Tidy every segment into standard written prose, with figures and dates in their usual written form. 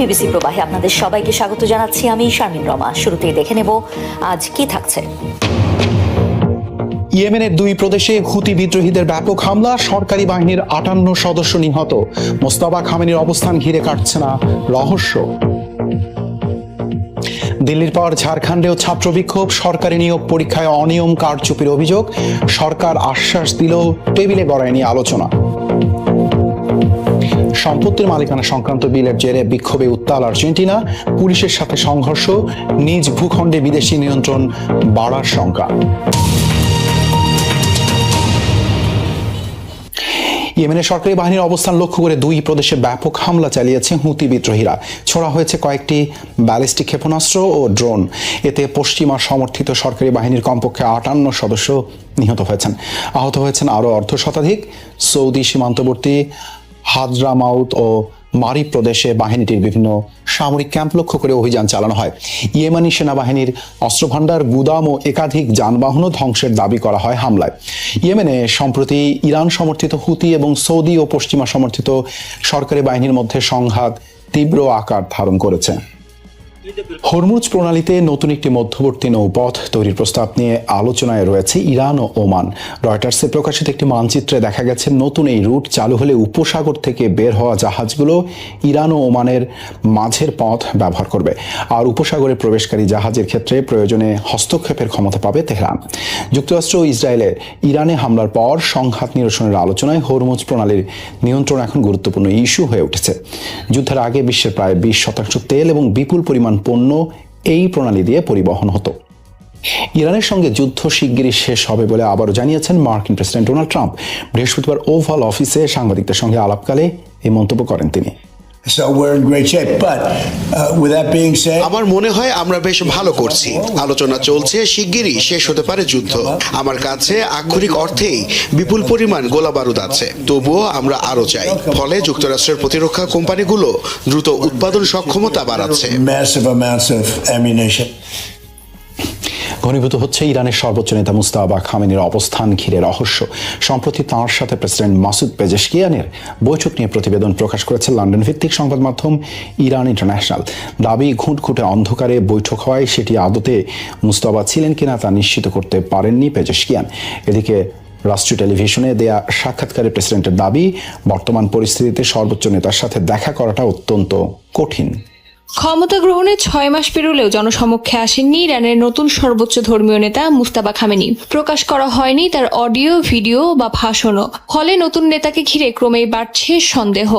BBC প্রবাহে আপনাদের সবাইকে স্বাগত জানাচ্ছি। আমি শারমিন রমা। শুরুতেই দেখে নেব আজ কি থাকছে। ইয়েমেনের দুই প্রদেশে হুতি বিদ্রোহীদের ব্যাপক হামলা, সরকারি বাহিনীর 58 সদস্য নিহত। মোস্তফা খামেনির অবস্থান ঘিরে কাটছে না রহস্য। দিল্লির পর ঝাড়খণ্ডেও ছাত্র বিক্ষোভ, সরকারি নিয়োগ পরীক্ষায় অনিয়ম কারচুপির অভিযোগ। সরকার আশ্বাস দিলেও টেবিলে গড়ায়নি আলোচনা। সম্পত্তির মালিকানা সংক্রান্ত বিলের জেরে বিক্ষোভে উত্তাল আর্জেন্টিনা, পুলিশের সাথে সংঘর্ষ, নিজ ভূখণ্ডে বিদেশি নিয়ন্ত্রণ বাড়ার শঙ্কা। ইয়েমেনের সরকারি বাহিনীর অবস্থান লক্ষ্য করে দুই প্রদেশে ব্যাপক হামলা চালিয়েছে হুতি বিদ্রোহীরা। ছোড়া হয়েছে কয়েকটি ব্যালিস্টিক ক্ষেপণাস্ত্র ও ড্রোন। এতে পশ্চিমা সমর্থিত সরকারি বাহিনীর কমপক্ষে 58 সদস্য নিহত হয়েছেন। আহত হয়েছেন আরও অর্ধশতাধিক। সৌদি সীমান্তবর্তী হাদ্রামাউত ও মারিব প্রদেশে বাহিনীটির বিভিন্ন সামরিক ক্যাম্প লক্ষ্য করে অভিযান চালানো হয়। ইয়েমানি সেনাবাহিনীর অস্ত্রভান্ডার, গুদাম ও একাধিক যানবাহনও ধ্বংসের দাবি করা হয় হামলায়। ইয়েমেনে সম্প্রতি ইরান সমর্থিত হুতি এবং সৌদি ও পশ্চিমা সমর্থিত সরকারি বাহিনীর মধ্যে সংঘাত তীব্র আকার ধারণ করেছে। হরমুজ প্রণালীতে নতুন একটি মধ্যবর্তী নৌপথ তৈরির প্রস্তাব নিয়ে আলোচনায় রয়েছে ইরান ও ওমান। রয়টার্সে প্রকাশিত একটি মানচিত্রে দেখা গেছে নতুন এই রুট চালু হলে উপসাগর থেকে বের হওয়া জাহাজগুলো ইরান ও ওমানের মাঝের পথ ব্যবহার করবে, আর উপসাগরে প্রবেশকারী জাহাজের ক্ষেত্রে প্রয়োজনে হস্তক্ষেপের ক্ষমতা পাবে তেহরান। যুক্তরাষ্ট্র ও ইসরায়েলের ইরানে হামলার পর সংঘাত নিরসনের আলোচনায় হরমুজ প্রণালীর নিয়ন্ত্রণ এখন গুরুত্বপূর্ণ ইস্যু হয়ে উঠেছে। যুদ্ধের আগে বিশ্বের প্রায় 20% তেল এবং বিপুল পরিমাণ পণ্য এই প্রণালী দিয়ে পরিবহন হতো। ইরানের সঙ্গে যুদ্ধ শিগগিরই শেষ হবে বলে আবারও জানিয়েছেন মার্কিন প্রেসিডেন্ট ডোনাল্ড ট্রাম্প। বৃহস্পতিবার ওভাল অফিসে সাংবাদিকদের সঙ্গে আলাপকালে এই মন্তব্য করেন তিনি। আমার মনে হয় আমরা বেশ ভালো করছি। আলোচনা চলছে, শিগগিরই শেষ হতে পারে যুদ্ধ। আমার কাছে আক্ষরিক অর্থেই বিপুল পরিমাণ গোলাবারুদ আছে, তবুও আমরা আরো চাই। ফলে যুক্তরাষ্ট্রের প্রতিরক্ষা কোম্পানিগুলো দ্রুত উৎপাদন সক্ষমতা বাড়াচ্ছে। ঘনীভূত হচ্ছে ইরানের সর্বোচ্চ নেতা মুস্তাফা খামেনির অবস্থান ঘিরে রহস্য। সম্প্রতি তাঁর সাথে প্রেসিডেন্ট মাসুদ পেজেশকিয়ানের বৈঠক নিয়ে প্রতিবেদন প্রকাশ করেছে লন্ডন ভিত্তিক সংবাদ মাধ্যম ইরান ইন্টারন্যাশনাল। দাবি, ঘুটঘুটে অন্ধকারে বৈঠক হওয়ায় সেটি আদতে মুস্তাফা ছিলেন কিনা তা নিশ্চিত করতে পারেননি পেজেশকিয়ান। এদিকে রাষ্ট্রীয় টেলিভিশনে দেয়া সাক্ষাৎকারে প্রেসিডেন্টের দাবি, বর্তমান পরিস্থিতিতে সর্বোচ্চ নেতার সাথে দেখা করাটা অত্যন্ত কঠিন। ক্ষমতা গ্রহণের 6 মাস পেরোলেও জনসমক্ষে আসেননি ইরানের নতুন সর্বোচ্চ ধর্মীয় নেতা মুস্তাফা খামেনি। প্রকাশ করা হয়নি তার অডিও, ভিডিও বা ভাষণও। ফলে নতুন নেতাকে ঘিরে ক্রমেই বাড়ছে সন্দেহ।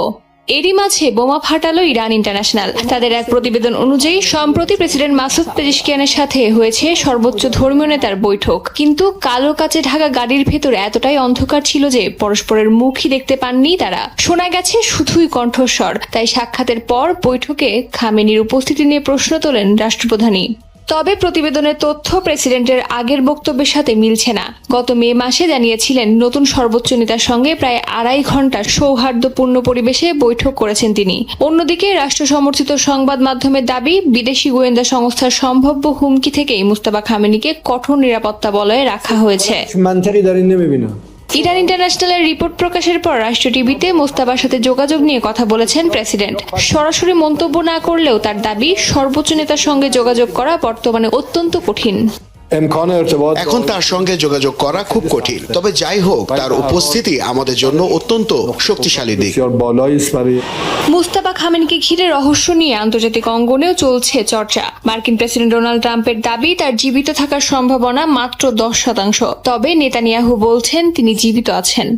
এরই মাঝে বোমা ফাটালো ইরান ইন্টারন্যাশনাল। তাদের এক প্রতিবেদন অনুযায়ী সম্প্রতি প্রেসিডেন্ট মাসুদ পেজেশকিয়ানের সাথে হয়েছে সর্বোচ্চ ধর্মীয় নেতার বৈঠক, কিন্তু কালো কাচে ঢাকা গাড়ির ভেতরে এতটাই অন্ধকার ছিল যে পরস্পরের মুখই দেখতে পাননি তারা। শোনা গেছে শুধুই কণ্ঠস্বর। তাই সাক্ষাতের পর বৈঠকে খামেনির উপস্থিতি নিয়ে প্রশ্ন তোলেন রাষ্ট্রপ্রধানই। তবে প্রতিবেদনের তথ্য প্রেসিডেন্টের আগের বক্তব্যের সাথে মিলছে না। গত মে মাসে জানিয়েছিলেন নতুন সর্বোচ্চ নেতার সঙ্গে প্রায় 2.5 ঘন্টার সৌহার্দ্যপূর্ণ পরিবেশে বৈঠক করেছেন তিনি। অন্যদিকে রাষ্ট্র সমর্থিত সংবাদ মাধ্যমের দাবি, বিদেশি গোয়েন্দা সংস্থার সম্ভাব্য হুমকি থেকেই মুস্তাফা খামেনিকে কঠোর নিরাপত্তা বলয়ে রাখা হয়েছে। ইরান ইন্টারন্যাশনালের রিপোর্ট প্রকাশের পর রাষ্ট্রীয় টিভিতে মোস্তাফার সাথে যোগাযোগ নিয়ে কথা বলেছেন প্রেসিডেন্ট। সরাসরি মন্তব্য না করলেও তার দাবি, সর্বোচ্চ নেতার সঙ্গে যোগাযোগ করা বর্তমানে অত্যন্ত কঠিন। এখন তার সঙ্গে যোগাযোগ করা খুব কঠিন, তবে যাই হোক তার উপস্থিতি আমাদের জন্য অত্যন্ত শক্তিশালী দিক। মুস্তাফা খামেনিকে ঘিরে রহস্য নিয়ে আন্তর্জাতিক অঙ্গনেও চলছে চর্চা। মার্কিন প্রেসিডেন্ট ডোনাল্ড ট্রাম্পের দাবি, তার জীবিত থাকার সম্ভাবনা মাত্র 10%। তবে নেতানিয়াহু বলছেন তিনি জীবিত আছেন।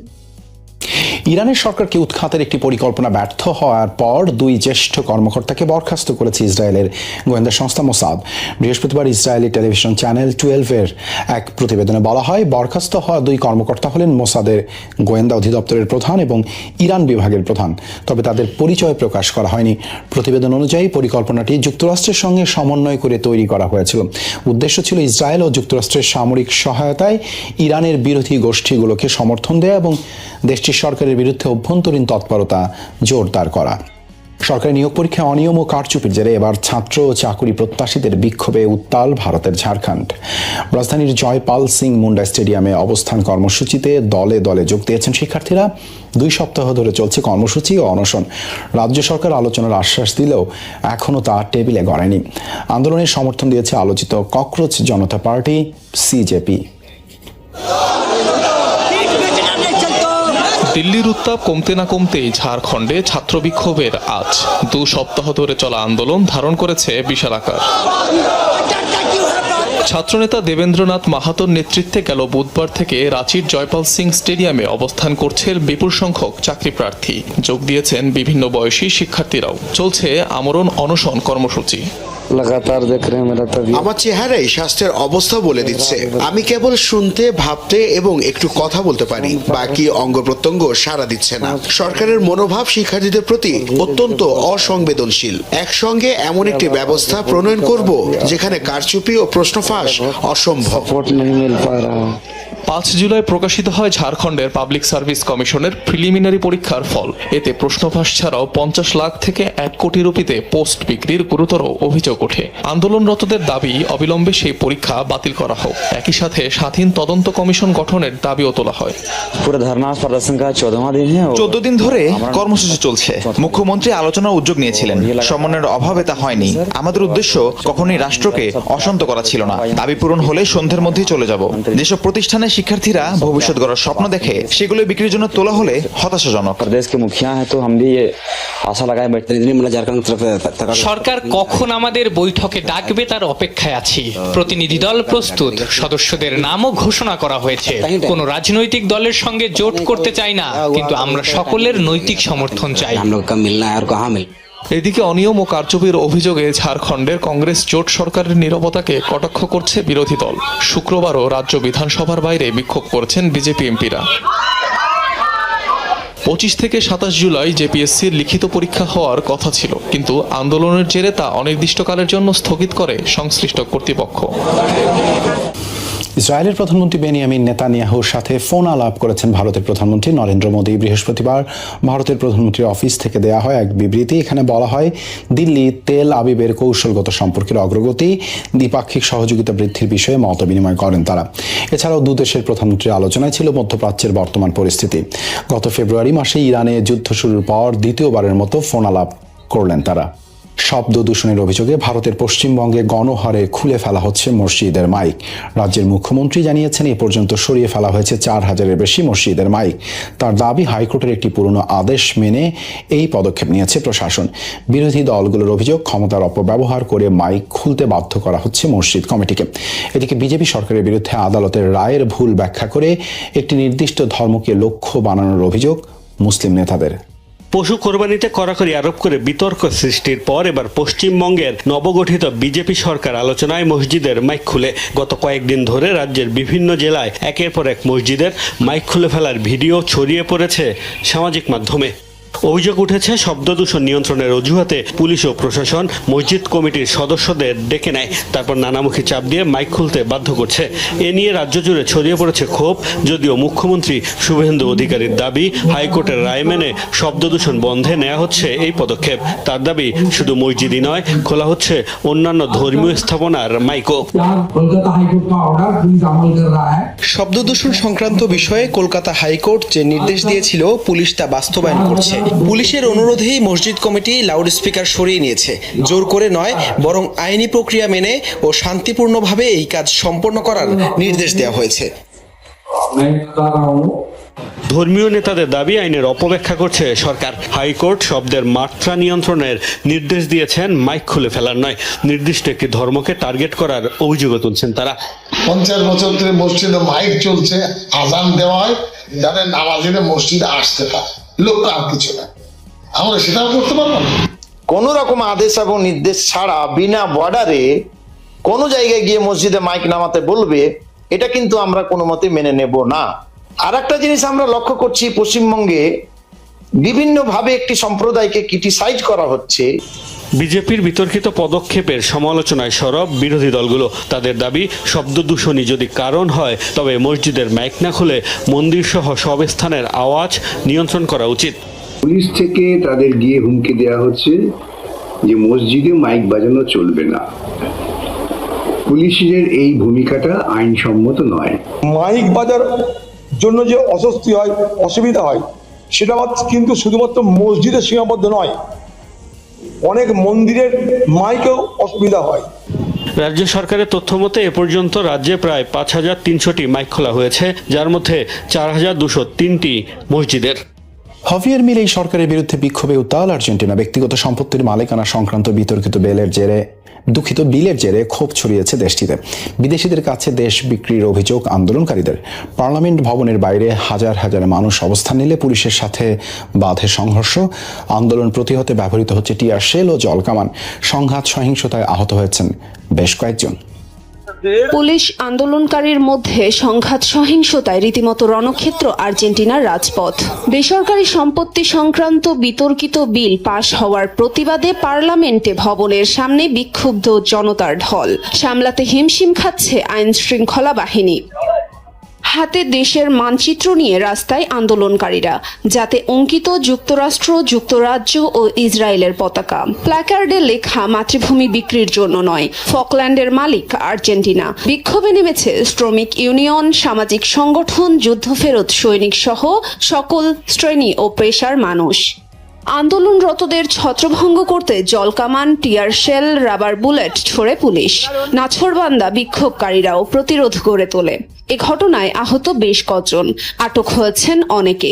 ইরানের সরকারকে উৎখাতের একটি পরিকল্পনা ব্যর্থ হওয়ার পর 2 জ্যেষ্ঠ কর্মকর্তাকে বরখাস্ত করেছে ইসরায়েলের গোয়েন্দা সংস্থা মোসাদ। বৃহস্পতিবার ইসরায়েলি টেলিভিশন চ্যানেল 12-এর এক প্রতিবেদনে বলা হয়, বরখাস্ত হওয়া 2 কর্মকর্তা হলেন মোসাদের গোয়েন্দা অধিদপ্তরের প্রধান এবং ইরান বিভাগের প্রধান। তবে তাদের পরিচয় প্রকাশ করা হয়নি। প্রতিবেদন অনুযায়ী পরিকল্পনাটি যুক্তরাষ্ট্রের সঙ্গে সমন্বয় করে তৈরি করা হয়েছিল। উদ্দেশ্য ছিল ইসরায়েল ও যুক্তরাষ্ট্রের সামরিক সহায়তায় ইরানের বিরোধী গোষ্ঠীগুলোকে সমর্থন দেয়া এবং দেশটির সরকারের বিরুদ্ধে অভ্যন্তরীণ তৎপরতা জোরদার করা। সরকারি নিয়োগ পরীক্ষায় অনিয়ম ও কারচুপির জেরে এবার ছাত্র ও চাকুরি প্রত্যাশীদের বিক্ষোভে উত্তাল ভারতের ঝাড়খণ্ড। রাজধানীর জয়পাল সিং মুন্ডা স্টেডিয়ামে অবস্থান কর্মসূচিতে দলে দলে যোগ দিয়েছেন শিক্ষার্থীরা। 2 সপ্তাহ ধরে চলছে কর্মসূচি ও অনশন। রাজ্য সরকার আলোচনার আশ্বাস দিলেও এখনও তা টেবিলে গড়ায়নি। আন্দোলনের সমর্থন দিয়েছে আলোচিত ককরোচ জনতা পার্টি সিজেপি। দিল্লির উত্তাপ কমতে না কমতেই ঝাড়খণ্ডে ছাত্র বিক্ষোভের আজ 2 সপ্তাহ ধরে চলা আন্দোলন ধারণ করেছে বিশাল আকার। ছাত্রনেতা দেবেন্দ্রনাথ মাহাতোর নেতৃত্বে গেল বুধবার থেকে রাঁচির জয়পাল সিং স্টেডিয়ামে অবস্থান করছে বিপুল সংখ্যক চাকরি প্রার্থী। যোগ দিয়েছেন বিভিন্ন বয়সী শিক্ষার্থীরাও। চলছে আমরণ অনশন কর্মসূচি। लगातार देख रहे हैं मेरा तबीयत। আমার চেহারাই স্বাস্থ্যের অবস্থা বলে দিচ্ছে। আমি কেবল শুনতে, ভাবতে এবং একটু কথা বলতে পারি, বাকি অঙ্গ প্রত্যঙ্গ সাড়া দিচ্ছে না। সরকারের মনোভাব শিক্ষার্থীদের প্রতি অত্যন্ত অসংবেদনশীল। একসঙ্গে এমন একটি ব্যবস্থা প্রণয়ন করব যেখানে কারচুপি ও প্রশ্ন ফাঁস অসম্ভব। सपोर्ट नहीं मिल पा रहा। 5 জুলাই প্রকাশিত হয় ঝাড়খণ্ডের পাবলিক সার্ভিস কমিশনের প্রিলিমিনারি পরীক্ষার ফল। এতে প্রশ্নফাঁস ছাড়াও 50 লাখ থেকে 1 কোটি রুপিতে পোস্ট বিক্রির গুরুতর অভিযোগ ওঠে। আন্দোলনরতদের দাবি অবিলম্বে সেই পরীক্ষা বাতিল করা হোক। একই সাথে স্বাধীন তদন্ত কমিশন গঠনের দাবিও তোলা হয়। पूरे धरना प्रदर्शन का 14वां दिन है। 14 দিন ধরে কর্মসূচি চলছে। মুখ্যমন্ত্রী আলোচনার উদ্যোগ নিয়েছিলেন, সমন্বয়ের অভাবে তা হয়নি। আমাদের উদ্দেশ্য কখনোই রাষ্ট্রকে অশান্ত করা ছিল না। দাবি পূরণ হলে সন্ধ্যের মধ্যেই চলে যাব। যেসব প্রতিষ্ঠানে শিক্ষার্থীরা ভবিষ্যৎ গড়ার স্বপ্ন দেখে সেগুলো বিক্রির জন্য তোলা হলে হতাশাজনক। प्रदेश के मुखिया हैं तो हम भी ये आशा लगाए बैठते हैं झारखंड तरफ। সরকার কখন আমাদের বৈঠকে ডাকবে তার অপেক্ষায় আছি। প্রতিনিধি দল প্রস্তুত, সদস্যদের নামও ঘোষণা করা হয়েছে। কোনো রাজনৈতিক দলের সঙ্গে জোট করতে চাই না, কিন্তু আমরা সকলের নৈতিক সমর্থন চাই। এদিকে অনিয়ম ও কারচুপির অভিযোগে ঝাড়খণ্ডের কংগ্রেস জোট সরকারের নীরবতাকে কটাক্ষ করছে বিরোধী দল। শুক্রবারও রাজ্য বিধানসভার বাইরে বিক্ষোভ করেছেন বিজেপি এমপিরা। 25 থেকে 27 জুলাই জেপিএসসির লিখিত পরীক্ষা হওয়ার কথা ছিল, কিন্তু আন্দোলনের জেরে তা অনির্দিষ্টকালের জন্য স্থগিত করে সংশ্লিষ্ট কর্তৃপক্ষ। ইসরায়েলের প্রধানমন্ত্রী বেনিয়ামিন নেতানিয়াহুর সাথে ফোন আলাপ করেছেন ভারতের প্রধানমন্ত্রী নরেন্দ্র মোদী। বৃহস্পতিবার ভারতের প্রধানমন্ত্রীর অফিস থেকে দেয়া হয় এক বিবৃতি। এখানে বলা হয়, দিল্লি তেল আবিবের কৌশলগত সম্পর্কের অগ্রগতি, দ্বিপাক্ষিক সহযোগিতা বৃদ্ধির বিষয়ে মত বিনিময় করেন তারা। এছাড়াও দুদেশের প্রধানমন্ত্রীর আলোচনায় ছিল মধ্যপ্রাচ্যের বর্তমান পরিস্থিতি। গত ফেব্রুয়ারি মাসে ইরানে যুদ্ধ শুরুর পর দ্বিতীয়বারের মতো ফোন আলাপ করলেন তারা। শব্দ দূষণের অভিযোগে ভারতের পশ্চিমবঙ্গে গণহারে খুলে ফেলা হচ্ছে মসজিদের মাইক। রাজ্যের মুখ্যমন্ত্রী জানিয়েছেন, এ পর্যন্ত সরিয়ে ফেলা হয়েছে 4000-এর বেশি মসজিদের মাইক। তার দাবি, হাইকোর্টের একটি পুরনো আদেশ মেনে এই পদক্ষেপ নিয়েছে প্রশাসন। বিরোধী দলগুলোর অভিযোগ, ক্ষমতার অপব্যবহার করে মাইক খুলতে বাধ্য করা হচ্ছে মসজিদ কমিটিকে। এদিকে বিজেপি সরকারের বিরুদ্ধে আদালতের রায়ের ভুল ব্যাখ্যা করে একটি নির্দিষ্ট ধর্মকে লক্ষ্য বানানোর অভিযোগ মুসলিম নেতাদের। পশু কোরবানিতে কড়াকড়ি আরোপ করে বিতর্ক সৃষ্টির পর এবার পশ্চিমবঙ্গের নবগঠিত বিজেপি সরকার আলোচনায় মসজিদের মাইক খুলে। গত কয়েকদিন ধরে রাজ্যের বিভিন্ন জেলায় একের পর এক মসজিদের মাইক খুলে ফেলার ভিডিও ছড়িয়ে পড়েছে সামাজিক মাধ্যমে। অভিযোগ উঠেছে, শব্দদূষণ নিয়ন্ত্রণের অজুহাতে পুলিশ ও প্রশাসন মসজিদ কমিটির সদস্যদের ডেকে নেয়, তারপর নানামুখী চাপ দিয়ে মাইক খুলতে বাধ্য করছে। এ নিয়ে রাজ্য জুড়ে ছড়িয়ে পড়েছে ক্ষোভ। যদিও মুখ্যমন্ত্রী শুভেন্দু অধিকারীর দাবি, হাইকোর্টের রায় মেনে শব্দদূষণ বন্ধে নেওয়া হচ্ছে এই পদক্ষেপ। তার দাবি, শুধু মসজিদই নয়, খোলা হচ্ছে অন্যান্য ধর্মীয় স্থাপনার মাইকও। শব্দদূষণ সংক্রান্ত বিষয়ে কলকাতা হাইকোর্ট যে নির্দেশ দিয়েছিল, পুলিশ তা বাস্তবায়ন করছে। পুলিশের অনুরোধেই মসজিদ কমিটি লাউডস্পিকার সরিয়ে নিয়েছে। জোর করে নয়, বরং আইনি প্রক্রিয়া মেনে ও শান্তিপূর্ণভাবে এই কাজ সম্পন্ন করার নির্দেশ দেওয়া হয়েছে। ধর্মীয় নেতাদের দাবি, আইনের অপব্যাখ্যা করছে সরকার। হাইকোর্ট শব্দের মাত্রা নিয়ন্ত্রণের নির্দেশ দিয়েছেন, মাইক খুলে ফেলার নয়। নির্দিষ্ট একটি ধর্মকে টার্গেট করার অভিযোগও তুলছেন তারা। 50 বছর ধরে মসজিদে মাইক চলছে, আজান দেওয়া হয়, যাদের নামাজিদের মসজিদে আসতে পারে, লোক আর কিছু না। আমরা সেটাও করতে পারবো না। কোন রকম আদেশ এবং নির্দেশ ছাড়া বিনা বর্ডারে কোন জায়গায় গিয়ে মসজিদে মাইক নামাতে বলবে, এটা কিন্তু আমরা কোনো মতে মেনে নেব না। আর একটা জিনিস আমরা লক্ষ্য করছি, পশ্চিমবঙ্গে বিভিন্নভাবে একটি সম্প্রদায়কে ক্রিটিসাইজ করা হচ্ছে। বিজেপির বিতর্কিত পদক্ষেপের সমালোচনায় সরব বিরোধী দলগুলো। তাদের দাবি, শব্দ দূষণই যদি কারণ হয়, তবে মসজিদের মাইক না খুলে মন্দির সহ সব স্থানের আওয়াজ নিয়ন্ত্রণ করা উচিত। পুলিশ থেকে তাদের গিয়ে হুমকি দেওয়া হচ্ছে যে মসজিদে মাইক বাজানো চলবে না। পুলিশের এই ভূমিকাটা আইনসম্মত নয়। মাইক বাজার জন্য যে অস্বস্তি হয়, অসুবিধা হয়, সেটা কিন্তু শুধুমাত্র মসজিদে সীমাবদ্ধ নয়, অনেক মন্দিরের মাইকেও অসুবিধা হয়। রাজ্য সরকারের তথ্য মতে এ পর্যন্ত রাজ্যে প্রায় 5,300টি মাইক খোলা হয়েছে, যার মধ্যে 4,203টি মসজিদের। হাভিয়ের মিলেই সরকারের বিরুদ্ধে বিক্ষোভে উত্তাল আর্জেন্টিনা। ব্যক্তিগত সম্পত্তির মালিকানা সংক্রান্ত বিতর্কিত বিলের জেরে ক্ষোভ ছড়িয়েছে দেশটিতে। বিদেশিদের কাছে দেশ বিক্রির অভিযোগ আন্দোলনকারীদের। পার্লামেন্ট ভবনের বাইরে হাজার হাজার মানুষ অবস্থান নিলে পুলিশের সাথে বাধে সংঘর্ষ। আন্দোলন প্রতিহতে ব্যবহৃত হচ্ছে টিয়ার শেল ও জলকামান। সংঘাত সহিংসতায় আহত হয়েছেন বেশ কয়েকজন। পুলিশ আন্দোলনকারীর মধ্যে সংঘাত সহিংসতায় রীতিমতো রণক্ষেত্র আর্জেন্টিনার রাজপথ। বেসরকারি সম্পত্তি সংক্রান্ত বিতর্কিত বিল পাশ হওয়ার প্রতিবাদে পার্লামেন্টে ভবনের সামনে বিক্ষুব্ধ জনতার ঢল। সামলাতে হিমশিম খাচ্ছে আইন শৃঙ্খলা বাহিনী। হাতে দেশের মানচিত্র নিয়ে রাস্তায় আন্দোলনকারীরা, যাতে অঙ্কিত যুক্তরাষ্ট্র, যুক্তরাজ্য ও ইসরায়েলের পতাকা। প্ল্যাকার্ডে লেখা মাতৃভূমি বিক্রির জন্য নয়, ফকল্যান্ডের মালিক আর্জেন্টিনা। বিক্ষোভে নেমেছে শ্রমিক ইউনিয়ন, সামাজিক সংগঠন, যুদ্ধফেরত সৈনিক সহ সকল শ্রেণী ও পেশার মানুষ। আন্দোলনরতদের ছত্রভঙ্গ করতে জলকামান, টিয়ার শেল, রাবার বুলেট ছোড়ে পুলিশ। নাছোড়বান্দা বিক্ষোভকারীরাও প্রতিরোধ গড়ে তোলে। এ ঘটনায় আহত বেশ কজন, আটক হয়েছেন অনেকে।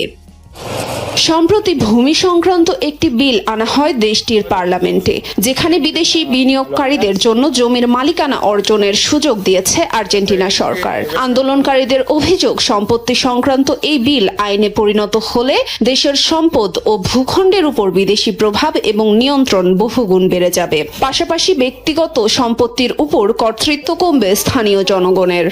সম্প্রতি ভূমি সংক্রান্ত একটি বিল আনা হয় দেশটির পার্লামেন্টে, যেখানে বিদেশি বিনিয়োগকারীদের জন্য জমির মালিকানা অর্জনের সুযোগ দিয়েছে আর্জেন্টিনা সরকার। আন্দোলনকারীদের অভিযোগ, সম্পত্তি সংক্রান্ত এই বিল আইনে পরিণত হলে দেশের সম্পদ ও ভূখণ্ডের উপর বিদেশি প্রভাব এবং নিয়ন্ত্রণ বহুগুণ বেড়ে যাবে। পাশাপাশি ব্যক্তিগত সম্পত্তির উপর কর্তৃত্ব কমবে স্থানীয় জনগণের।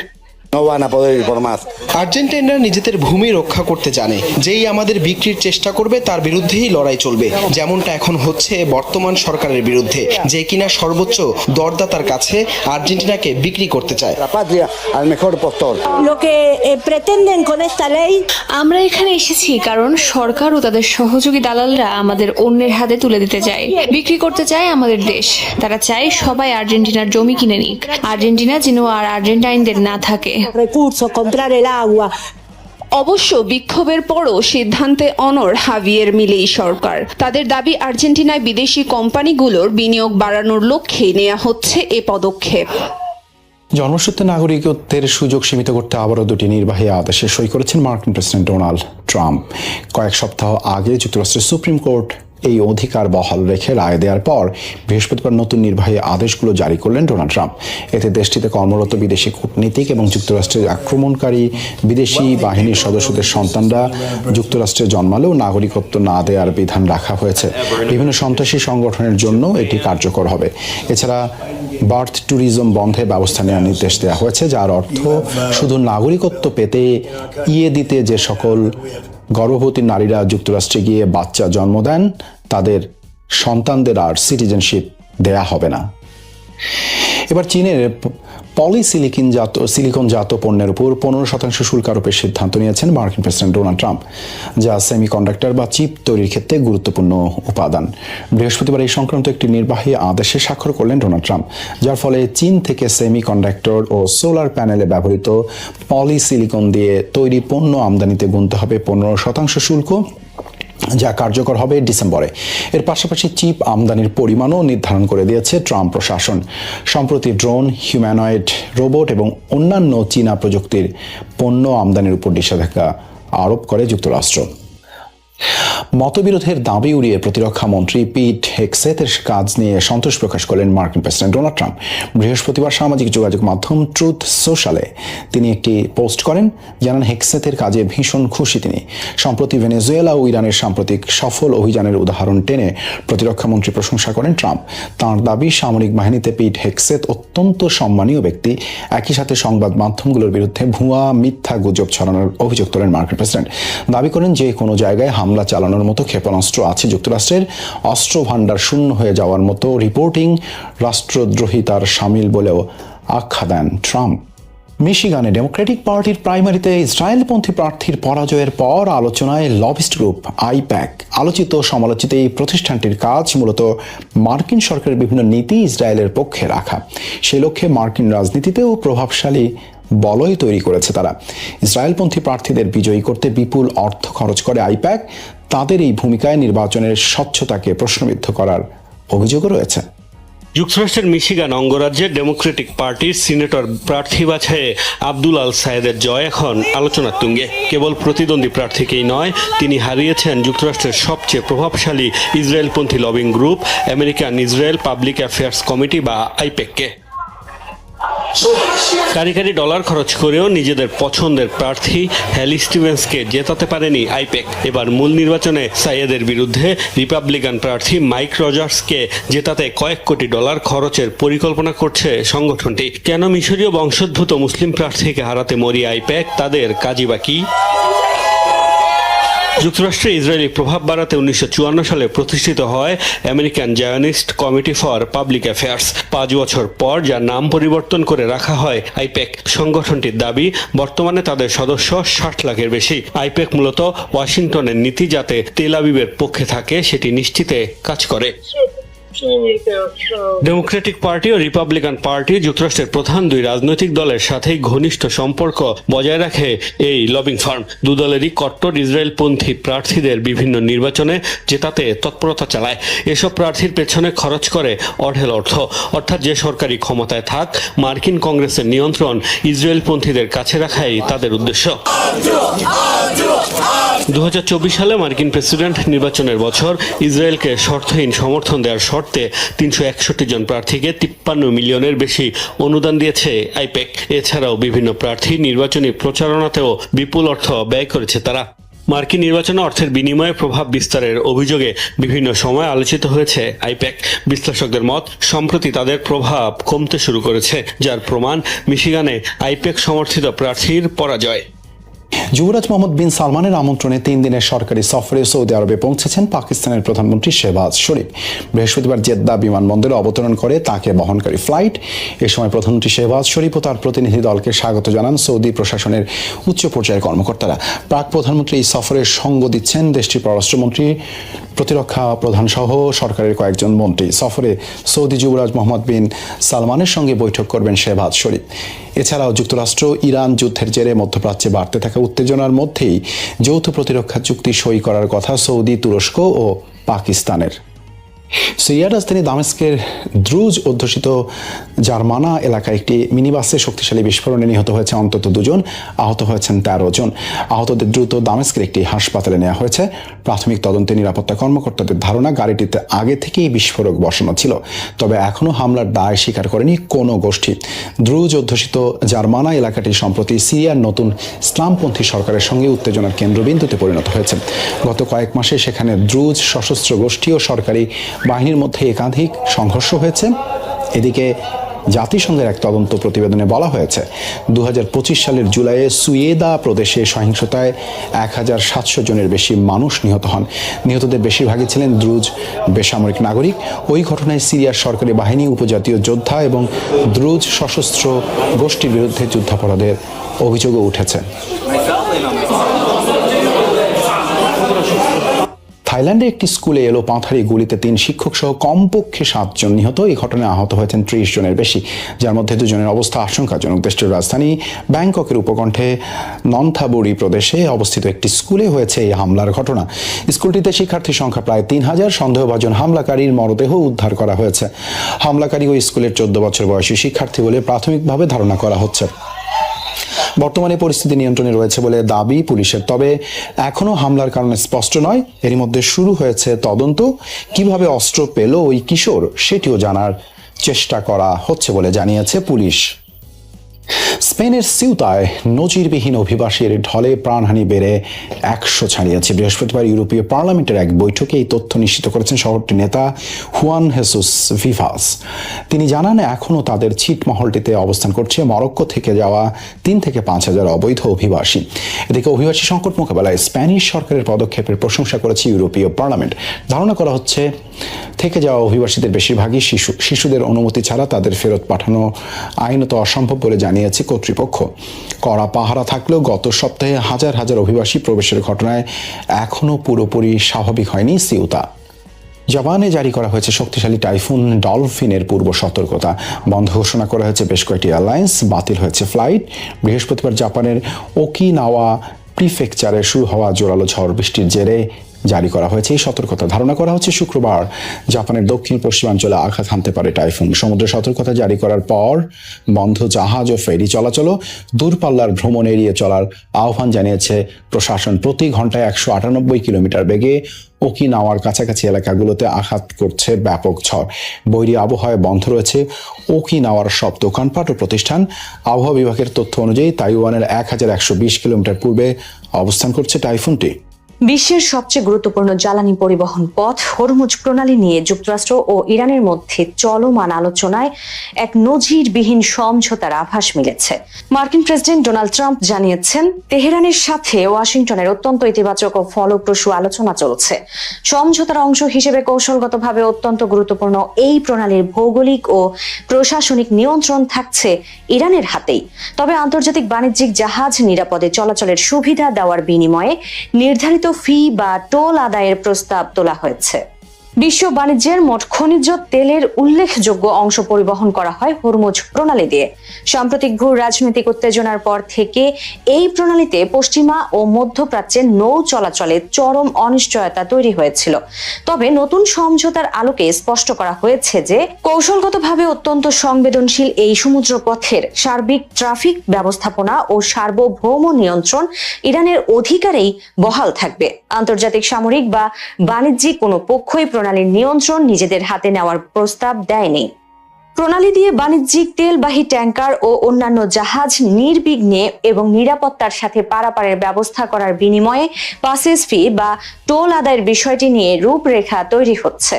আর্জেন্টিনারা নিজেদের ভূমি রক্ষা করতে জানে। যেই আমাদের বিক্রির চেষ্টা করবে তার বিরুদ্ধেই লড়াই চলবে, যেমনটা এখন হচ্ছে বর্তমান সরকারের বিরুদ্ধে, যে কিনা সর্বোচ্চ দরদাতার কাছে আর্জেন্টিনাকে বিক্রি করতে চায়। আমরা এখানে এসেছি কারণ সরকার ও তাদের সহযোগী দালালরা আমাদের অন্যের হাতে তুলে দিতে চায়, বিক্রি করতে চায় আমাদের দেশ। তারা চায় সবাই আর্জেন্টিনার জমি কিনে নিক, আর্জেন্টিনা যেন আর আর্জেন্টাইনদের না থাকে। অবশ্য বিক্ষোভের পরও সিদ্ধান্তে অনড় হাভিয়ের মিলেই সরকার। তাদের দাবি, আর্জেন্টিনায় বিদেশি কোম্পানিগুলোর বিনিয়োগ বাড়ানোর লক্ষ্যে নেওয়া হচ্ছে এ পদক্ষেপ। জন্মসূত্রে নাগরিকত্বের সুযোগ সীমিত করতে আবারও দুটি নির্বাহী আদেশে সই করেছেন মার্কিন প্রেসিডেন্ট ডোনাল্ড ট্রাম্প। কয়েক সপ্তাহ আগে যুক্তরাষ্ট্রের সুপ্রিম কোর্ট এই অধিকার বহাল রেখে রায় দেওয়ার পর বৃহস্পতিবার নতুন নির্বাহী আদেশগুলো জারি করলেন ডোনাল্ড ট্রাম্প। এতে দেশটিতে কর্মরত বিদেশি কূটনীতিক এবং যুক্তরাষ্ট্রের আক্রমণকারী বিদেশি বাহিনীর সদস্যদের সন্তানরা যুক্তরাষ্ট্রে জন্মালেও নাগরিকত্ব না দেওয়ার বিধান রাখা হয়েছে। বিভিন্ন সন্ত্রাসী সংগঠনের জন্য এটি কার্যকর হবে। এছাড়া বার্থ ট্যুরিজম বন্ধে ব্যবস্থা নেওয়ার নির্দেশ দেওয়া হয়েছে, যার অর্থ শুধু নাগরিকত্ব পেতে দিতে যে সকল গর্ভবতী নারীরা যুক্তরাষ্ট্রে গিয়ে বাচ্চা জন্ম দেন তাদের সন্তানদের আর সিটিজেনশিপ দেয়া হবে না। এবার চীনের সিলিকনজাত পণ্যের উপর 15% শুল্ক আরোপের সিদ্ধান্ত নিয়েছেন মার্কিন প্রেসিডেন্ট ডোনাল্ড ট্রাম্প, যা সেমিকন্ডাক্টর বা চিপ তৈরির ক্ষেত্রে গুরুত্বপূর্ণ উপাদান। বৃহস্পতিবার এই সংক্রান্ত একটি নির্বাহী আদেশে স্বাক্ষর করলেন ডোনাল্ড ট্রাম্প, যার ফলে চীন থেকে সেমিকন্ডাক্টর ও সোলার প্যানেলে ব্যবহৃত পলিসিলিকন দিয়ে তৈরি পণ্য আমদানিতে গুনতে হবে 15% শুল্ক, যা কার্যকর হবে ডিসেম্বরে। এর পাশাপাশি চিপ আমদানির পরিমাণও নির্ধারণ করে দিয়েছে ট্রাম্প প্রশাসন। সম্প্রতি ড্রোন, হিউম্যানয়েড রোবট এবং অন্যান্য চীনা প্রযুক্তির পণ্য আমদানির উপর নিষেধাজ্ঞা আরোপ করে যুক্তরাষ্ট্র। মতবিরোধের দাবি উড়িয়ে প্রতিরক্ষা মন্ত্রী পিট হেগসেথের কাজ নিয়ে সন্তোষ প্রকাশ করলেন মার্কিন প্রেসিডেন্ট ডোনাল্ড ট্রাম্প। বৃহস্পতিবার সামাজিক যোগাযোগ মাধ্যম ট্রুথ সোশ্যালে তিনি একটি পোস্ট করেন, জানান হেগসেথের কাজে ভীষণ খুশি তিনি। সম্প্রতি ভেনেজুয়েলা ও ইরানের সাম্প্রতিক সফল অভিযানের উদাহরণ টেনে প্রতিরক্ষা মন্ত্রী প্রশংসা করেন ট্রাম্প। তাঁর দাবি, সামরিক বাহিনীতে পিট হেগসেথ অত্যন্ত সম্মানীয় ব্যক্তি। একই সাথে সংবাদ মাধ্যমগুলোর বিরুদ্ধে ভুয়া মিথ্যা গুজব ছড়ানোর অভিযোগ তোলেন মার্কিন প্রেসিডেন্ট। দাবি করেন যে কোনো জায়গায় হামলা চালানোর মতো ক্ষেপণাস্ত্র আছে যুক্তরাষ্ট্রের। অস্ত্র ভান্ডার শূন্য হয়ে যাওয়ার মতো রিপোর্টিং রাষ্ট্রদ্রোহিতার সামিল বলেও আখ্যা দেন ট্রাম্প। মিশিগানে ডেমোক্রেটিক পার্টির প্রাইমারিতে ইসরায়েলপন্থী প্রার্থীর পরাজয়ের পর আলোচনায় লবিস্ট গ্রুপ আইপ্যাক। আলোচিত সমালোচিত এই প্রতিষ্ঠানটির কাজ মূলত মার্কিন সরকারের বিভিন্ন নীতি ইসরায়েলের পক্ষে রাখা। সেই লক্ষ্যে মার্কিন রাজনীতিতেও প্রভাবশালী বলয় তৈরি করেছে তারা। ইসরায়েলপন্থী প্রার্থীদের বিজয়ী করতে বিপুল অর্থ খরচ করে আইপ্যাক। তাদের এই ভূমিকায় নির্বাচনের স্বচ্ছতাকে প্রশ্নবিদ্ধ করার অভিযোগও রয়েছে। যুক্তরাষ্ট্রের মিশিগান অঙ্গরাজ্যের ডেমোক্রেটিক পার্টির সিনেটর প্রার্থী বাছাইয়ে আব্দুল আল সায়েদের জয় এখন আলোচনার তুঙ্গে। কেবল প্রতিদ্বন্দ্বী প্রার্থীকেই নয়, তিনি হারিয়েছেন যুক্তরাষ্ট্রের সবচেয়ে প্রভাবশালী ইসরায়েলপন্থী lobbying group American Israel public affairs committee বা আইপ্যাককে। কারি ডলার খরচ করেও নিজেদের পছন্দের প্রার্থী হ্যালি স্টিভেন্সকে জেতাতে পারেনি আইপ্যাক। এবার মূল নির্বাচনে সাইয়েদের বিরুদ্ধে রিপাবলিকান প্রার্থী মাইক রজার্সকে জেতাতে কয়েক কোটি ডলার খরচের পরিকল্পনা করছে সংগঠনটি। কেন মিশরীয় বংশোদ্ভূত মুসলিম প্রার্থীকে হারাতে মরিয়া আইপ্যাক, তাদের কাজই বা কি? যুক্তরাষ্ট্রে ইসরায়েলি প্রভাব বাড়াতে 1954 সালে প্রতিষ্ঠিত হয় American Zionist committee for public affairs. 5 বছর পর যার নাম পরিবর্তন করে রাখা হয় আইপ্যাক। সংগঠনটির দাবি, বর্তমানে তাদের সদস্য 60 লাখের বেশি। আইপ্যাক মূলত ওয়াশিংটনের নীতি যাতে তেল আবিবের পক্ষে থাকে সেটি নিশ্চিতে কাজ করে। ডেমোক্রেটিক পার্টি ও রিপাবলিকান পার্টি যুক্তরাষ্ট্রের প্রধান দুই রাজনৈতিক দলের সাথেই ঘনিষ্ঠ সম্পর্ক বজায় রাখে এই লবিং ফার্ম। দুদলেরই কট্টর ইসরায়েলপন্থী প্রার্থীদের বিভিন্ন নির্বাচনে জেতাতে তৎপরতা চালায়। এসব প্রার্থীর পেছনে খরচ করে অঢেল অর্থ। অর্থাৎ যে সরকারি ক্ষমতায় থাক, মার্কিন কংগ্রেসের নিয়ন্ত্রণ ইসরায়েলপন্থীদের কাছে রাখাই তাদের উদ্দেশ্য। 2024 সালে মার্কিন প্রেসিডেন্ট নির্বাচনের বছর ইসরায়েলকে শর্তহীন সমর্থন দেওয়ার শর্তে 361 জন প্রার্থীকে 53 মিলিয়নের বেশি অনুদান দিয়েছে আইপ্যাক। এছাড়াও বিভিন্ন প্রার্থী নির্বাচনী প্রচারণাতেও বিপুল অর্থ ব্যয় করেছে তারা। মার্কিন নির্বাচনে অর্থের বিনিময়ে প্রভাব বিস্তারের অভিযোগে বিভিন্ন সময় আলোচিত হয়েছে আইপ্যাক। বিশ্লেষকদের মত, সম্প্রতি তাদের প্রভাব কমতে শুরু করেছে, যার প্রমাণ মিশিগানে আইপ্যাক সমর্থিত প্রার্থীর পরাজয়। যুবরাজ মোহাম্মদ বিন সালমানের আমন্ত্রণে 3 দিনের সরকারি সফরে সৌদি আরবে পৌঁছেছেন পাকিস্তানের প্রধানমন্ত্রী শেহবাজ শরীফ। বৃহস্পতিবার জেদ্দা বিমানবন্দরে অবতরণ করে তাকে বহনকারী ফ্লাইট। এ সময় প্রধানমন্ত্রী শেহবাজ শরীফ ও তার প্রতিনিধি দলকে স্বাগত জানান সৌদি প্রশাসনের উচ্চ পর্যায়ের কর্মকর্তারা। প্রাক প্রধানমন্ত্রী এই সফরে সঙ্গ দিচ্ছেন দেশটির পররাষ্ট্রমন্ত্রী, প্রতিরক্ষা প্রধান সহ সরকারের কয়েকজন মন্ত্রী। সফরে সৌদি যুবরাজ মোহাম্মদ বিন সালমানের সঙ্গে বৈঠক করবেন শেহবাজ শরীফ। এছাড়াও যুক্তরাষ্ট্র ইরান যুদ্ধের জেরে মধ্যপ্রাচ্যে বাড়তে থাকা উত্তেজনার মধ্যেই যৌথ প্রতিরক্ষা চুক্তি সই করার কথা সৌদি, তুরস্ক ও পাকিস্তানের। সিরিয়ার রাজধানী দামেস্কের দ্রুজ অধ্যুষিত জার্মানা এলাকায় একটি মিনিবাসে শক্তিশালী বিস্ফোরণে নিহত হয়েছে অন্তত 2 জন, আহত হয়েছেন 13 জন। আহতদের দ্রুত দামেস্কের একটি হাসপাতালে নেওয়া হয়েছে। প্রাথমিক তদন্তে নিরাপত্তা কর্মকর্তাদের ধারণা, গাড়িটিতে আগে থেকেই বিস্ফোরক বসানো ছিল, তবে এখনও হামলার দায় স্বীকার করেনি কোনো গোষ্ঠী। দ্রুজ অধ্যুষিত জার্মানা এলাকাটি সম্প্রতি সিরিয়ার নতুন ইসলামপন্থী সরকারের সঙ্গে উত্তেজনার কেন্দ্রবিন্দুতে পরিণত হয়েছে। গত কয়েক মাসে সেখানে দ্রুজ সশস্ত্র গোষ্ঠী ও সরকারি বাহিনীর মধ্যে একাধিক সংঘর্ষ হয়েছে। এদিকে জাতিসংঘের এক তদন্ত প্রতিবেদনে বলা হয়েছে 2025 সালের জুলাইয়ে সুয়েদা প্রদেশে সহিংসতায় 1700 জনের বেশি মানুষ নিহত হন। নিহতদের বেশিরভাগই ছিলেন দ্রুজ বেসামরিক নাগরিক। ওই ঘটনায় সিরিয়ার সরকারি বাহিনী, উপজাতীয় যোদ্ধা এবং দ্রুজ সশস্ত্র গোষ্ঠীর বিরুদ্ধে যুদ্ধাপরাধের অভিযোগও উঠেছে। থাইল্যান্ডে একটি স্কুলে এলো পাথরে গুলিতে 3 শিক্ষক সহ কমপক্ষে 7 জন নিহত। এই ঘটনায় আহত হয়েছেন 30 জনের বেশি, যার মধ্যে 2 জনের অবস্থা আশঙ্কাজনক। দেশটির রাজধানী ব্যাংককের উপকণ্ঠে নন্থাবুরি প্রদেশে অবস্থিত একটি স্কুলে হয়েছে এই হামলার ঘটনা। স্কুলটিতে শিক্ষার্থীর সংখ্যা প্রায় 3000। সন্দেহভাজন হামলাকারীর মরদেহ উদ্ধার করা হয়েছে। হামলাকারী ওই স্কুলের 14 বছর বয়সী শিক্ষার্থী বলে প্রাথমিকভাবে ধারণা করা হচ্ছে। বর্তমানে পরিস্থিতি নিয়ন্ত্রণে রয়েছে বলে দাবি পুলিশের, তবে এখনো হামলার কারণ স্পষ্ট নয়। এরই মধ্যে শুরু হয়েছে তদন্ত। কিভাবে অস্ত্র পেল ওই কিশোর সেটিও জানার চেষ্টা করা হচ্ছে বলে জানিয়েছে পুলিশ। স্পেনের সিউতায় নজিরবিহীন অভিবাসীর ঢলে প্রাণহানি বেড়ে 100 ছাড়িয়েছে। বৃহস্পতিবার ইউরোপীয় পার্লামেন্টের এক বৈঠকে এই তথ্য নিশ্চিত করেছেন শহরটির নেতা হুয়ান হেসুস ভিভাস। তিনি জানান, এখনও তাদের ছিটমহলটিতে অবস্থান করছে মরক্কো থেকে যাওয়া 3 থেকে 5,000 অবৈধ অভিবাসী। এদিকে অভিবাসী সংকট মোকাবেলায় স্প্যানিশ সরকারের পদক্ষেপের প্রশংসা করেছে ইউরোপীয় পার্লামেন্ট। ধারণা করা হচ্ছে থেকে যাওয়া অভিবাসীদের বেশিরভাগই শিশুদের অনুমতি ছাড়া তাদের ফেরত পাঠানো আইনত অসম্ভব বলে জানিয়েছে জানিয়েছে কর্তৃপক্ষ। কড়া পাহারা থাকলেও গত সপ্তাহে হাজার হাজার অভিবাসী প্রবেশের ঘটনায় এখনও পুরোপুরি স্বাভাবিক হয়নি সিউতা। জাপানে জারি করা হয়েছে শক্তিশালী টাইফুন ডলফিনের পূর্ব সতর্কতা। বন্ধ ঘোষণা করা হয়েছে বেশ কয়েকটি এয়ারলাইন্স, বাতিল হয়েছে ফ্লাইট। বৃহস্পতিবার জাপানের ওকিনাওয়া প্রিফেকচারে শুরু হওয়া জোরালো ঝড় বৃষ্টির জেরে জারি করা হয়েছে এই সতর্কতা। ধারণা করা হচ্ছে শুক্রবার জাপানের দক্ষিণ পশ্চিমাঞ্চলে আঘাত হানতে পারে টাইফুন। সমুদ্র সতর্কতা জারি করার পর বন্ধ জাহাজ ও ফেরি চলাচল, দূরপাল্লার ভ্রমণ এড়িয়ে চলার আহ্বান জানিয়েছে প্রশাসন। প্রতি ঘন্টায় 198 কিলোমিটার বেগে ওকিনাওয়ার কাছাকাছি এলাকাগুলোতে আঘাত করছে ব্যাপক ঝড়। বৈরী আবহাওয়ায় বন্ধ রয়েছে ওকিনাওয়ার সব দোকানপাট ও প্রতিষ্ঠান। আবহাওয়া বিভাগের তথ্য অনুযায়ী তাইওয়ানের 1120 কিলোমিটার পূর্বে অবস্থান করছে টাইফুনটি। বিশ্বের সবচেয়ে গুরুত্বপূর্ণ জ্বালানি পরিবহন পথ হরমুজ প্রণালী নিয়ে যুক্তরাষ্ট্র ও ইরানের মধ্যে চলমান আলোচনায় এক নজিরবিহীন সমঝোতার আভাস মিলেছে। মার্কিন প্রেসিডেন্ট ডোনাল্ড ট্রাম্প জানিয়েছেন, তেহরানের সাথে ওয়াশিংটনের অত্যন্ত ইতিবাচক ও ফলপ্রসূ আলোচনা চলছে। সমঝোতার অংশ হিসেবে কৌশলগতভাবে অত্যন্ত গুরুত্বপূর্ণ এই প্রণালীর ভৌগোলিক ও প্রশাসনিক নিয়ন্ত্রণ থাকছে ইরানের হাতেই। তবে আন্তর্জাতিক বাণিজ্যিক জাহাজ নিরাপদে চলাচলের সুবিধা দেওয়ার বিনিময়ে নির্ধারিত ফি বা টোল আদায়ের প্রস্তাব তোলা হয়েছে। বিশ্ব বাণিজ্যের মোট খনিজ তেলের উল্লেখযোগ্য অংশ পরিবহন করা হয় হরমুজ প্রণালী দিয়ে। সাম্প্রতিক ভূ রাজনৈতিক উত্তেজনার পর থেকে এই প্রণালীতে পশ্চিমা ও মধ্যপ্রাচ্যে নৌ চলাচলে চরম অনিশ্চয়তা তৈরি হয়েছিল। তবে নতুন সমঝোতার আলোকে স্পষ্ট করা হয়েছে যে কৌশলগতভাবে অত্যন্ত সংবেদনশীল এই সমুদ্র পথের সার্বিক ট্রাফিক ব্যবস্থাপনা ও সার্বভৌম নিয়ন্ত্রণ ইরানের অধিকারেই বহাল থাকবে। আন্তর্জাতিক সামরিক বা বাণিজ্যিক কোনো পক্ষই প্রণালীর নিয়ন্ত্রণ নিজেদের হাতে নেওয়ার প্রস্তাব দেয়নি। প্রণালী দিয়ে বাণিজ্যিক তেলবাহী ট্যাঙ্কার ও অন্যান্য জাহাজ নির্বিঘ্নে এবং নিরাপত্তার সাথে পারাপারের ব্যবস্থা করার বিনিময়ে পাসেজ ফি বা টোল আদায়ের বিষয়টি নিয়ে রূপরেখা তৈরি হচ্ছে।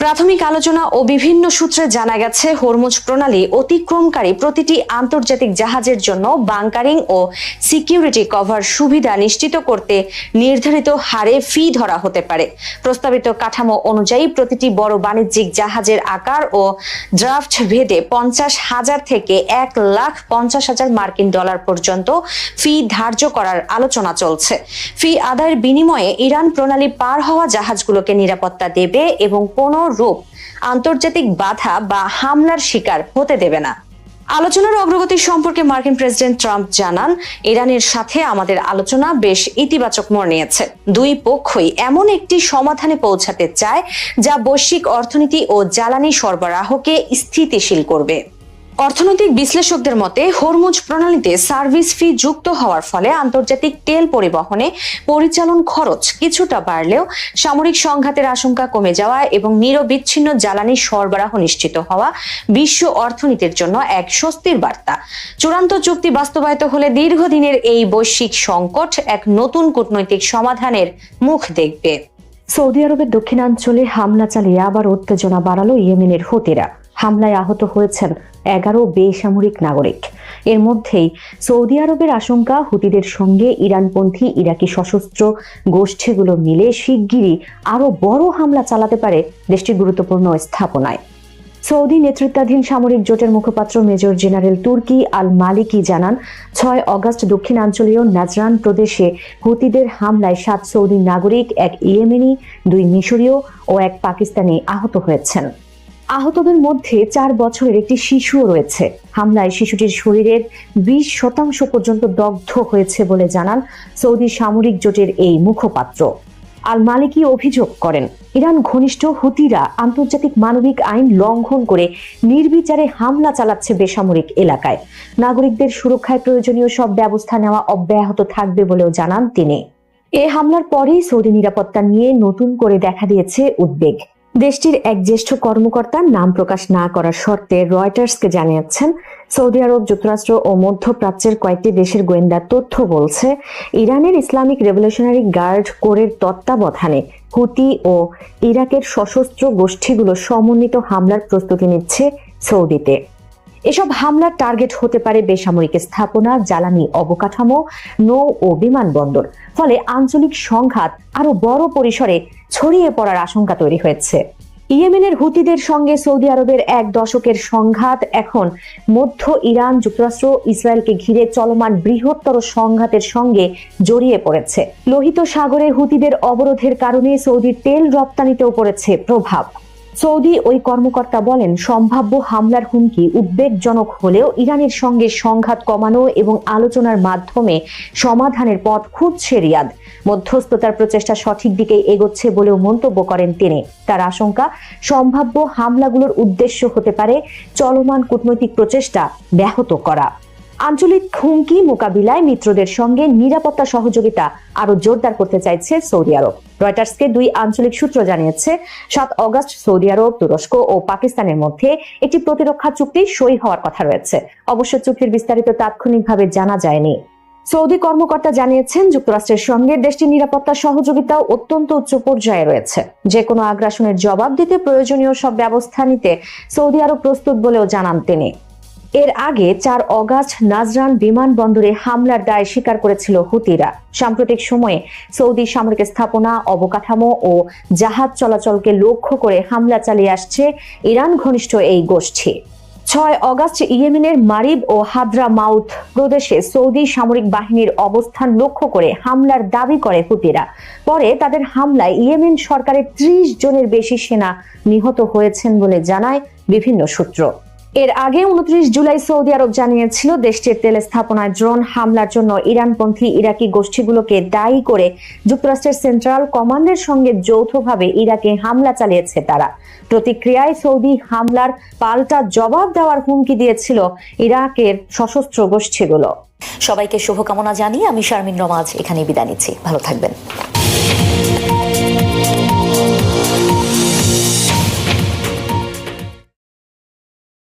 প্রাথমিক আলোচনা ও বিভিন্ন সূত্রে জানা গেছে, হরমুজ প্রণালী অতিক্রমকারী প্রতিটি আন্তর্জাতিক জাহাজের জন্য বাংকারিং ও সিকিউরিটি কভার সুবিধা নিশ্চিত করতে নির্ধারিত হারে ফি ধরা হতে পারে। প্রস্তাবিত কাঠামো অনুযায়ী প্রতিটি বড় বাণিজ্যিক জাহাজের আকার ও ড্রাফট ভেদে 50,000 থেকে 1,50,000 মার্কিন ডলার পর্যন্ত ফি ধার্য করার আলোচনা চলছে। ফি আদায়ের বিনিময়ে ইরান প্রণালী পার হওয়া জাহাজগুলোকে নিরাপত্তা দেবে এবং কোনো রূপ আন্তর্জাতিক বাধা বা হামলার শিকার হতে দেবে না। আলোচনার অগ্রগতি সম্পর্কে মার্কিন প্রেসিডেন্ট ট্রাম্প জানান, ইরানের সাথে আমাদের আলোচনা বেশ ইতিবাচক মোড় নিয়েছে। দুই পক্ষই এমন একটি সমাধানে পৌঁছাতে চায় যা বৈশ্বিক অর্থনীতি ও জ্বালানি সরবরাহকে স্থিতিশীল করবে। অর্থনৈতিক বিশ্লেষকদের মতে হরমুজ প্রণালীতে সার্ভিস ফি যুক্ত হওয়ার ফলে আন্তর্জাতিক তেল পরিবহনে পরিচালন খরচ কিছুটা বাড়লেও সামরিক সংঘাতের আশঙ্কা কমে যাওয়া এবং নিরবিচ্ছিন্ন জ্বালানি সরবরাহ নিশ্চিত হওয়া বিশ্ব অর্থনীতির জন্য এক স্বস্তির বার্তা। চূড়ান্ত চুক্তি বাস্তবায়িত হলে দীর্ঘদিনের এই বৈশ্বিক সংকট এক নতুন কূটনৈতিক সমাধানের মুখ দেখবে। সৌদি আরবের দক্ষিণাঞ্চলে হামলা চালিয়ে আবার উত্তেজনা বাড়ালো ইয়েমেনের হুতিরা। হামলায় আহত হয়েছেন 11 বেসামরিক নাগরিক। এর মধ্যেই সৌদি আরবের আশঙ্কা, হুতিদের সঙ্গে ইরানপন্থী ইরাকি সশস্ত্র গোষ্ঠীগুলো মিলে শিগগিরই আরো বড় হামলা চালাতে পারে দেশটির গুরুত্বপূর্ণ স্থাপনায়। সৌদি নেতৃত্বাধীন সামরিক জোটের মুখপাত্র মেজর জেনারেল তুর্কি আল মালিকি জানান, 6 অগস্ট দক্ষিণাঞ্চলীয় নাজরান প্রদেশে হুতিদের হামলায় 7 সৌদি নাগরিক, 1 ইয়েমেনি, 2 মিশরীয় ও 1 পাকিস্তানি আহত হয়েছেন। আহতদের মধ্যে 4 বছরের একটি শিশুও রয়েছে। হামলায় শিশুটির শরীরের 20% পর্যন্ত দগ্ধ হয়েছে বলে জানান সৌদি সামরিক জোটের এই মুখপাত্র। আল মালিকি অভিযোগ করেন, ইরান ঘনিষ্ঠ হুতিরা আন্তর্জাতিক মানবিক আইন লঙ্ঘন করে নির্বিচারে হামলা চালাচ্ছে বেসামরিক এলাকায়। নাগরিকদের সুরক্ষায় প্রয়োজনীয় সব ব্যবস্থা নেওয়া অব্যাহত থাকবে বলেও জানান তিনি। এ হামলার পরেই সৌদি নিরাপত্তা নিয়ে নতুন করে দেখা দিয়েছে উদ্বেগ। দেশটির এক জ্যেষ্ঠ কর্মকর্তা নাম প্রকাশ না করার শর্তে রয়টার্সকে জানিয়েছেন, সৌদি আরব, যুক্তরাষ্ট্র ও মধ্যপ্রাচ্যের কয়েকটি দেশের গোয়েন্দা তথ্য বলছে, ইরানের ইসলামিক রেভলিউশনারি গার্ড কোরের তত্ত্বাবধানে হুতি ও ইরাকের সশস্ত্র গোষ্ঠীগুলো সমন্বিত হামলার প্রস্তুতি নিচ্ছে সৌদিতে। এসব হামলার টার্গেট হতে পারে বেসামরিক স্থাপনা, জ্বালানি অবকাঠামো, নৌ ও বিমানবন্দর। ফলে আঞ্চলিক সংঘাত আরো বড় পরিসরে ছড়িয়ে পড়ার আশঙ্কা তৈরি হয়েছে। ইয়েমেনের হুতিদের সঙ্গে সৌদি আরবের এক দশকের সংঘাত এখন মধ্য ইরান, যুক্তরাষ্ট্র, ইসরায়েলকে ঘিরে চলমান বৃহত্তর সংঘাতের সঙ্গে জড়িয়ে পড়েছে। লোহিত সাগরে হুতিদের অবরোধের কারণে সৌদির তেল রপ্তানিতেও পড়েছে প্রভাব। সৌদি ওই কর্মকর্তা বলেন, সম্ভাব্য হামলার হুমকি উদ্বেগজনক হলেও ইরানের সঙ্গে সংঘাত কমানো এবং আলোচনার মাধ্যমে সমাধানের পথ খুঁজছে রিয়াদ। মধ্যস্থতার প্রচেষ্টা সঠিক দিকেই এগোচ্ছে বলেও মন্তব্য করেন তিনি। তার আশঙ্কা, সম্ভাব্য হামলাগুলোর উদ্দেশ্য হতে পারে চলমান কূটনৈতিক প্রচেষ্টা ব্যাহত করা। আঞ্চলিক হুমকি মোকাবিলায় মিত্রদের সঙ্গে নিরাপত্তা সহযোগিতা আরো জোরদার করতে চাইছে সৌদি আরব। রয়টার্সকে দুই আঞ্চলিক সূত্র জানিয়েছে, 7 অগস্ট সৌদি আরব, তুরস্ক ও পাকিস্তানের মধ্যে একটি প্রতিরক্ষা চুক্তি সই হওয়ার কথা রয়েছে। অবশ্য চুক্তির বিস্তারিত তাৎক্ষণিকভাবে জানা যায়নি। সৌদি কর্মকর্তা জানিয়েছেন, যুক্তরাষ্ট্রের সঙ্গে দেশটির নিরাপত্তা সহযোগিতাও অত্যন্ত উচ্চ পর্যায়ে রয়েছে। যে কোনো আগ্রাসনের জবাব দিতে প্রয়োজনীয় সব ব্যবস্থা নিতে সৌদি আরব প্রস্তুত বলেও জানান তিনি। এর আগে 4 অগস্ট নাজরান বিমানবন্দরে হামলার দায় স্বীকার করেছিল হুতিরা। সাম্প্রতিক সময়ে সৌদি সামরিক স্থাপনা, অবকাঠামো ও জাহাজ চলাচলকে লক্ষ্য করে হামলা চালিয়ে আসছে ইরান ঘনিষ্ঠ এই গোষ্ঠী। 6 অগস্ট ইয়েমেনের মারিব ও হাদ্রা মাউথ প্রদেশে সৌদি সামরিক বাহিনীর অবস্থান লক্ষ্য করে হামলার দাবি করে হুতিরা। পরে তাদের হামলায় ইয়েমেন সরকারের 30 জনের বেশি সেনা নিহত হয়েছেন বলে জানায় বিভিন্ন সূত্র। এর আগে 29 জুলাই সৌদি আরব জানিয়েছিল, দেশটির তেল স্থাপনায় ড্রোন হামলার জন্য ইরানপন্থী ইরাকি গোষ্ঠীগুলোকে দায়ী করে যুক্তরাষ্ট্রের সেন্ট্রাল কমান্ডের সঙ্গে যৌথভাবে ইরাকে হামলা চালিয়েছে তারা। প্রতিক্রিয়ায় সৌদি হামলার পাল্টা জবাব দেওয়ার হুমকি দিয়েছিল ইরাকের সশস্ত্র গোষ্ঠীগুলো। সবাইকে শুভকামনা জানিয়ে আমি শারমিন রমাজ এখানে বিদায় নিচ্ছি। ভালো থাকবেন।